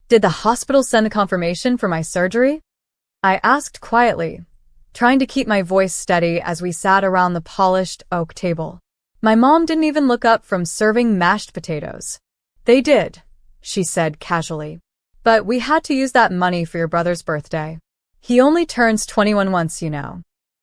Did the hospital send a confirmation for my surgery? I asked quietly, trying to keep my voice steady as we sat around the polished oak table. My mom didn't even look up from serving mashed potatoes. They did, she said casually. But we had to use that money for your brother's birthday. He only turns 21 once, you know.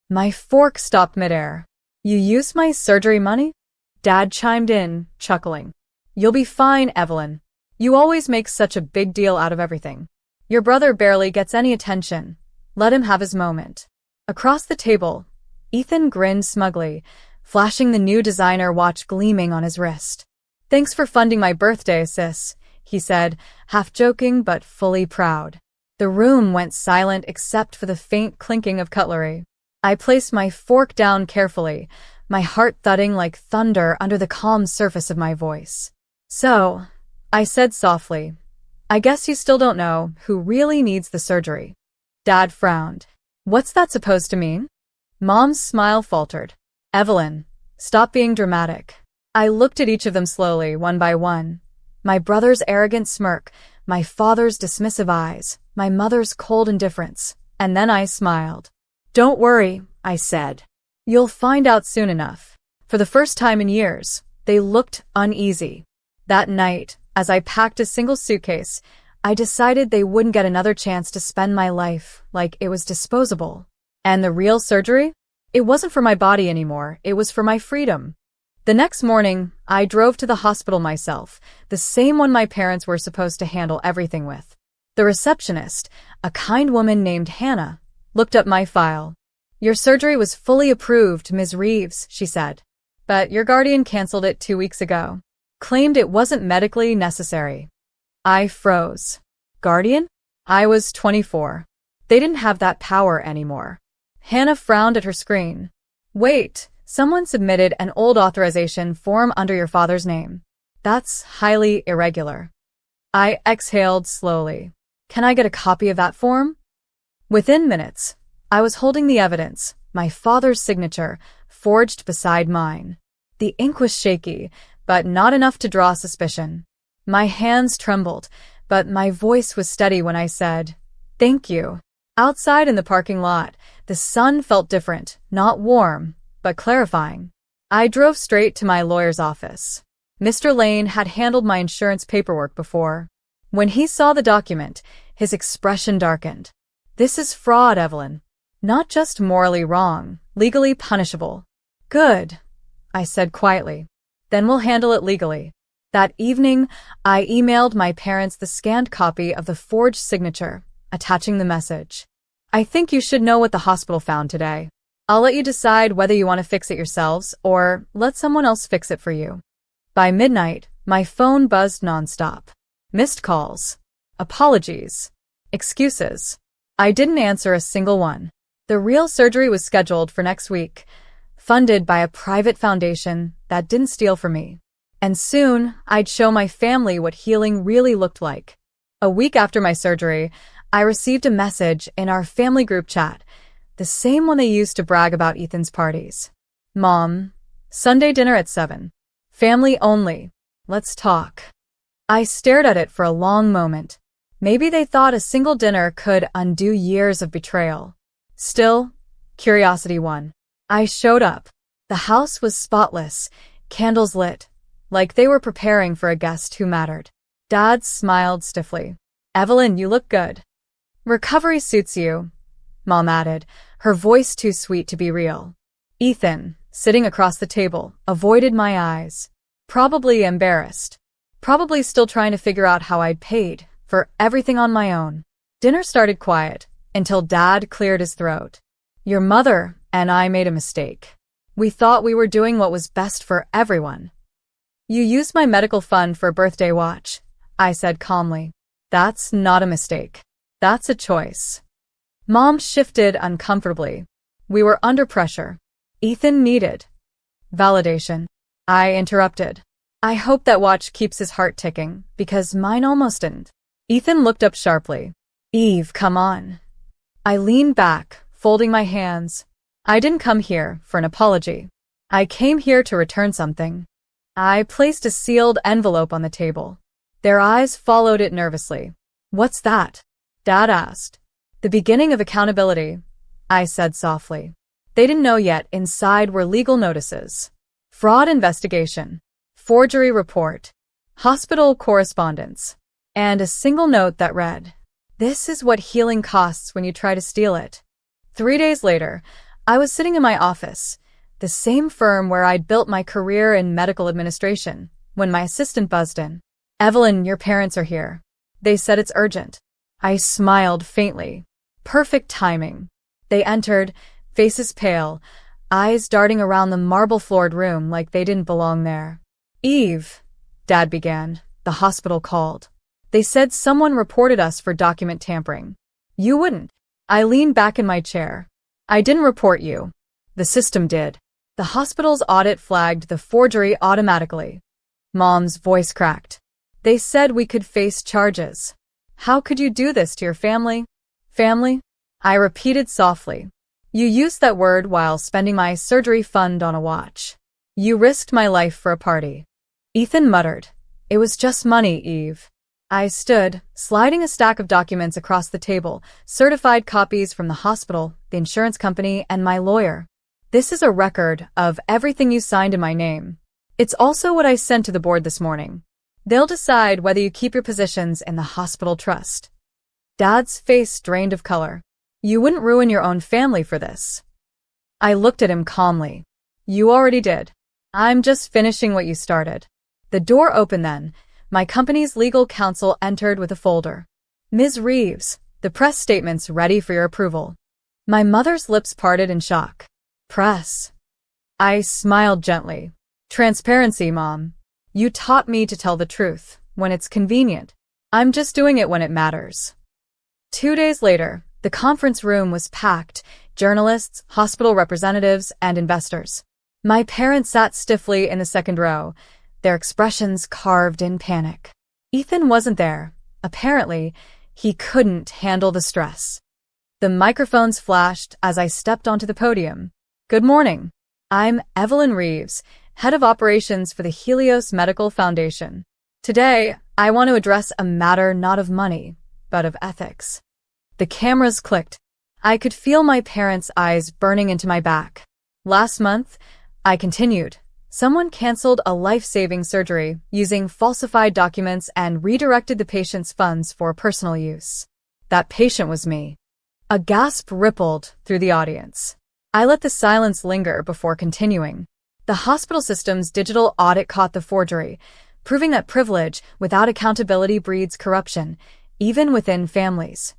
My fork stopped midair. You used my surgery money? Dad chimed in, chuckling. You'll be fine, Evelyn. You always make such a big deal out of everything. Your brother barely gets any attention. Let him have his moment. Across the table, Ethan grinned smugly, flashing the new designer watch gleaming on his wrist. Thanks for funding my birthday, sis, he said, half joking but fully proud. The room went silent except for the faint clinking of cutlery. I placed my fork down carefully, my heart thudding like thunder under the calm surface of my voice. So, I said softly, I guess you still don't know who really needs the surgery. Dad frowned. What's that supposed to mean? Mom's smile faltered. Evelyn, stop being dramatic. I looked at each of them slowly, one by one. My brother's arrogant smirk, my father's dismissive eyes, my mother's cold indifference, and then I smiled. Don't worry, I said. You'll find out soon enough. For the first time in years, they looked uneasy. That night, as I packed a single suitcase, I decided they wouldn't get another chance to spend my life like it was disposable. And the real surgery? It wasn't for my body anymore, it was for my freedom. The next morning, I drove to the hospital myself, the same one my parents were supposed to handle everything with. The receptionist, a kind woman named Hannah, looked up my file. Your surgery was fully approved, Ms. Reeves, she said. But your guardian canceled it 2 weeks ago. Claimed it wasn't medically necessary. I froze. Guardian? I was 24. They didn't have that power anymore. Hannah frowned at her screen. Wait, someone submitted an old authorization form under your father's name. That's highly irregular. I exhaled slowly. Can I get a copy of that form? Within minutes, I was holding the evidence, my father's signature, forged beside mine. The ink was shaky, but not enough to draw suspicion. My hands trembled, but my voice was steady when I said, "Thank you." Outside in the parking lot, the sun felt different, not warm, but clarifying. I drove straight to my lawyer's office. Mr. Lane had handled my insurance paperwork before. When he saw the document, his expression darkened. This is fraud, Evelyn. Not just morally wrong, legally punishable. Good, I said quietly. Then we'll handle it legally. That evening, I emailed my parents the scanned copy of the forged signature, attaching the message. I think you should know what the hospital found today. I'll let you decide whether you want to fix it yourselves or let someone else fix it for you. By midnight, my phone buzzed nonstop. Missed calls. Apologies. Excuses. I didn't answer a single one. The real surgery was scheduled for next week, funded by a private foundation that didn't steal from me. And soon, I'd show my family what healing really looked like. A week after my surgery, I received a message in our family group chat, the same one they used to brag about Ethan's parties. Mom, Sunday dinner at 7. Family only. Let's talk. I stared at it for a long moment. Maybe they thought a single dinner could undo years of betrayal. Still, curiosity won. I showed up. The house was spotless, candles lit, like they were preparing for a guest who mattered. Dad smiled stiffly. Evelyn, you look good. Recovery suits you, Mom added, her voice too sweet to be real. Ethan, sitting across the table, avoided my eyes. Probably embarrassed. Probably still trying to figure out how I'd paid for everything on my own. Dinner started quiet, until Dad cleared his throat. Your mother and I made a mistake. We thought we were doing what was best for everyone. You used my medical fund for a birthday watch, I said calmly. That's not a mistake. That's a choice. Mom shifted uncomfortably. We were under pressure. Ethan needed validation. I interrupted. I hope that watch keeps his heart ticking, because mine almost didn't. Ethan looked up sharply. Eve, come on. I leaned back, folding my hands. I didn't come here for an apology. I came here to return something. I placed a sealed envelope on the table. Their eyes followed it nervously. What's that? Dad asked. The beginning of accountability, I said softly. They didn't know yet. Inside were legal notices. Fraud investigation. Forgery report. Hospital correspondence. And a single note that read, "This is what healing costs when you try to steal it." 3 days later, I was sitting in my office, the same firm where I'd built my career in medical administration, when my assistant buzzed in. "Evelyn, your parents are here. They said it's urgent." I smiled faintly. Perfect timing. They entered, faces pale, eyes darting around the marble-floored room like they didn't belong there. "Eve," Dad began, "the hospital called. They said someone reported us for document tampering." "You wouldn't." I leaned back in my chair. "I didn't report you. The system did. The hospital's audit flagged the forgery automatically." Mom's voice cracked. "They said we could face charges." "How could you do this to your family?" "Family?" I repeated softly. "You used that word while spending my surgery fund on a watch. You risked my life for a party." Ethan muttered, "It was just money, Eve." I stood, sliding a stack of documents across the table, certified copies from the hospital, the insurance company, and my lawyer. "This is a record of everything you signed in my name. It's also what I sent to the board this morning. They'll decide whether you keep your positions in the hospital trust." Dad's face drained of color. "You wouldn't ruin your own family for this." I looked at him calmly. "You already did. I'm just finishing what you started." The door opened then. My company's legal counsel entered with a folder. "Ms. Reeves, the press statement's ready for your approval." My mother's lips parted in shock. "Press?" I smiled gently. "Transparency, Mom. You taught me to tell the truth, when it's convenient. I'm just doing it when it matters." 2 days later, the conference room was packed, journalists, hospital representatives, and investors. My parents sat stiffly in the second row, their expressions carved in panic. Ethan wasn't there. Apparently, he couldn't handle the stress. The microphones flashed as I stepped onto the podium. "Good morning. I'm Evelyn Reeves, Head of Operations for the Helios Medical Foundation. Today, I want to address a matter not of money, but of ethics." The cameras clicked. I could feel my parents' eyes burning into my back. "Last month," I continued, "someone canceled a life-saving surgery using falsified documents and redirected the patient's funds for personal use. That patient was me." A gasp rippled through the audience. I let the silence linger before continuing. "The hospital system's digital audit caught the forgery, proving that privilege without accountability breeds corruption, even within families."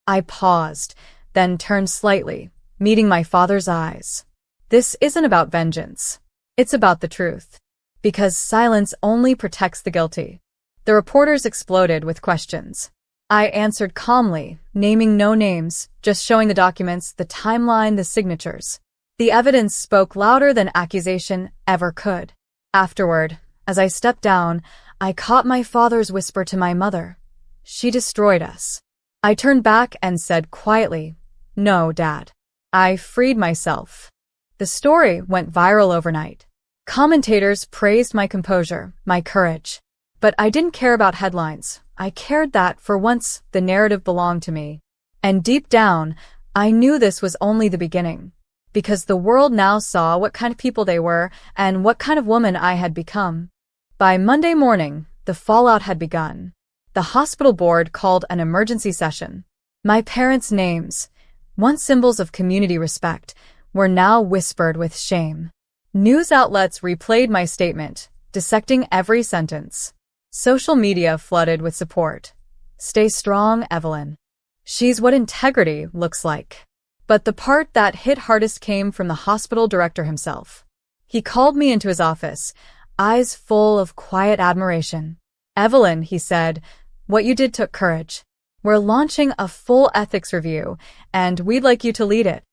I paused, then turned slightly, meeting my father's eyes. "This isn't about vengeance. It's about the truth. Because silence only protects the guilty." The reporters exploded with questions. I answered calmly, naming no names, just showing the documents, the timeline, the signatures. The evidence spoke louder than accusation ever could. Afterward, as I stepped down, I caught my father's whisper to my mother. "She destroyed us." I turned back and said quietly, "No, Dad." I freed myself. The story went viral overnight. Commentators praised my composure, my courage. But I didn't care about headlines. I cared that, for once, the narrative belonged to me. And deep down, I knew this was only the beginning. Because the world now saw what kind of people they were and what kind of woman I had become. By Monday morning, the fallout had begun. The hospital board called an emergency session. My parents' names, once symbols of community respect, were now whispered with shame. News outlets replayed my statement, dissecting every sentence. Social media flooded with support. "Stay strong, Evelyn. She's what integrity looks like." But the part that hit hardest came from the hospital director himself. He called me into his office, eyes full of quiet admiration. "Evelyn," he said, "what you did took courage. We're launching a full ethics review, and we'd like you to lead it."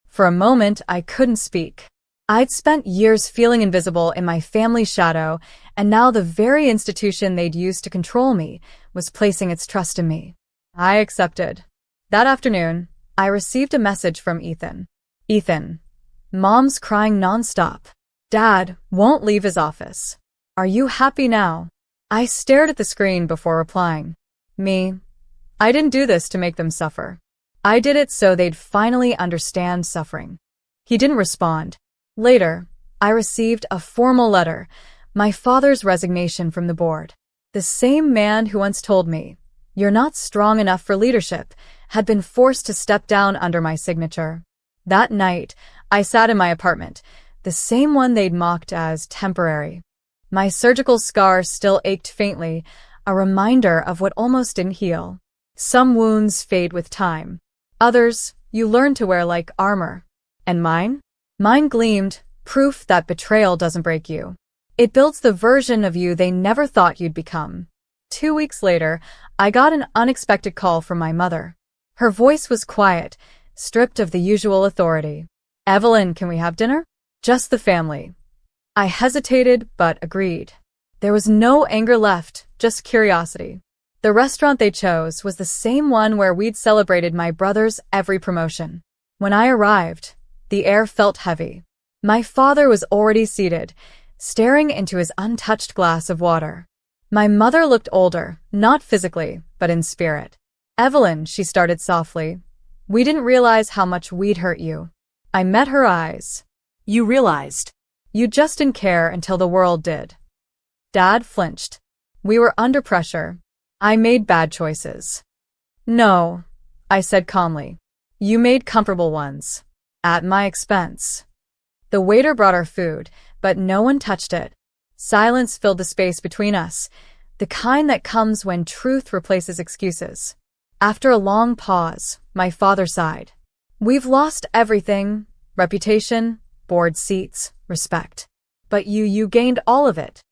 For a moment, I couldn't speak. I'd spent years feeling invisible in my family's shadow, and now the very institution they'd used to control me was placing its trust in me. I accepted. That afternoon, I received a message from Ethan. "Ethan, Mom's crying nonstop. Dad won't leave his office. Are you happy now?" I stared at the screen before replying. "Me? I didn't do this to make them suffer. I did it so they'd finally understand suffering. He didn't respond. Later, I received a formal letter, my father's resignation from the board. The same man who once told me, "You're not strong enough for leadership," had been forced to step down under my signature. That night, I sat in my apartment, the same one they'd mocked as temporary. My surgical scar still ached faintly, a reminder of what almost didn't heal. Some wounds fade with time. Others, you learn to wear like armor. And mine? Mine gleamed, proof that betrayal doesn't break you. It builds the version of you they never thought you'd become. 2 weeks later, I got an unexpected call from my mother. Her voice was quiet, stripped of the usual authority. "Evelyn, can we have dinner?" "Just the family." I hesitated, but agreed. There was no anger left, just curiosity. The restaurant they chose was the same one where we'd celebrated my brother's every promotion. When I arrived, the air felt heavy. My father was already seated, staring into his untouched glass of water. My mother looked older, not physically, but in spirit. "Evelyn," she started softly, "we didn't realize how much we'd hurt you." I met her eyes. "You realized? You just didn't care until the world did." Dad flinched. We were under pressure. I made bad choices. "No," I said calmly. "You made comfortable ones. At my expense." The waiter brought our food, but no one touched it. Silence filled the space between us, the kind that comes when truth replaces excuses. After a long pause, my father sighed. "We've lost everything: reputation, board seats, respect. But you gained all of it."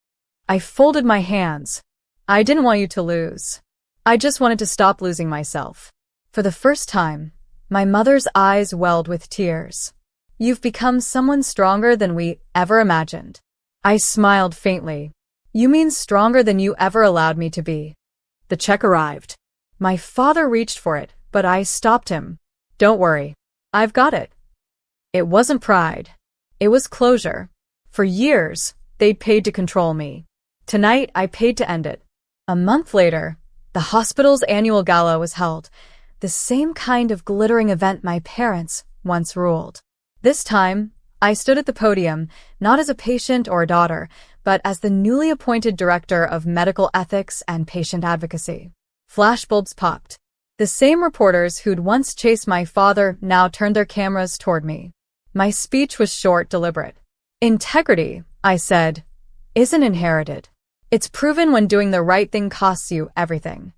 I folded my hands. "I didn't want you to lose. I just wanted to stop losing myself." For the first time, my mother's eyes welled with tears. "You've become someone stronger than we ever imagined." I smiled faintly. "You mean stronger than you ever allowed me to be." The check arrived. My father reached for it, but I stopped him. "Don't worry. I've got it." It wasn't pride. It was closure. For years, they'd paid to control me. Tonight, I paid to end it. A month later, the hospital's annual gala was held, the same kind of glittering event my parents once ruled. This time, I stood at the podium, not as a patient or a daughter, but as the newly appointed director of medical ethics and patient advocacy. Flashbulbs popped. The same reporters who'd once chased my father now turned their cameras toward me. My speech was short, deliberate. "Integrity," I said, "isn't inherited. It's proven when doing the right thing costs you everything."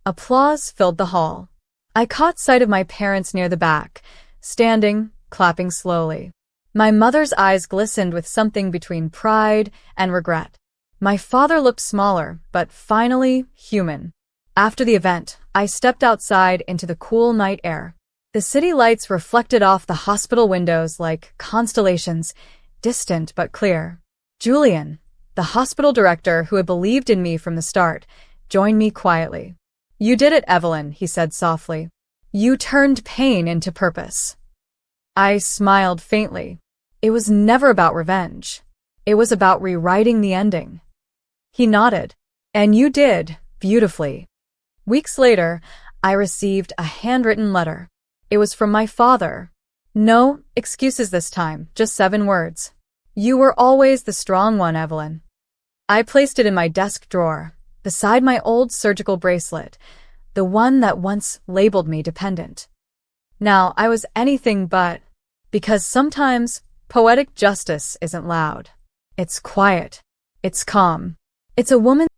Applause filled the hall. I caught sight of my parents near the back, standing, clapping slowly. My mother's eyes glistened with something between pride and regret. My father looked smaller, but finally human. After the event, I stepped outside into the cool night air. The city lights reflected off the hospital windows like constellations, distant but clear. Julian, the hospital director who had believed in me from the start, joined me quietly. "You did it, Evelyn," he said softly. "You turned pain into purpose." I smiled faintly. It was never about revenge. It was about rewriting the ending. He nodded. "And you did, beautifully." Weeks later, I received a handwritten letter. It was from my father. No excuses this time, just 7 words. "You were always the strong one, Evelyn." I placed it in my desk drawer, beside my old surgical bracelet, the one that once labeled me dependent. Now I was anything but, because sometimes poetic justice isn't loud. It's quiet. It's calm. It's a woman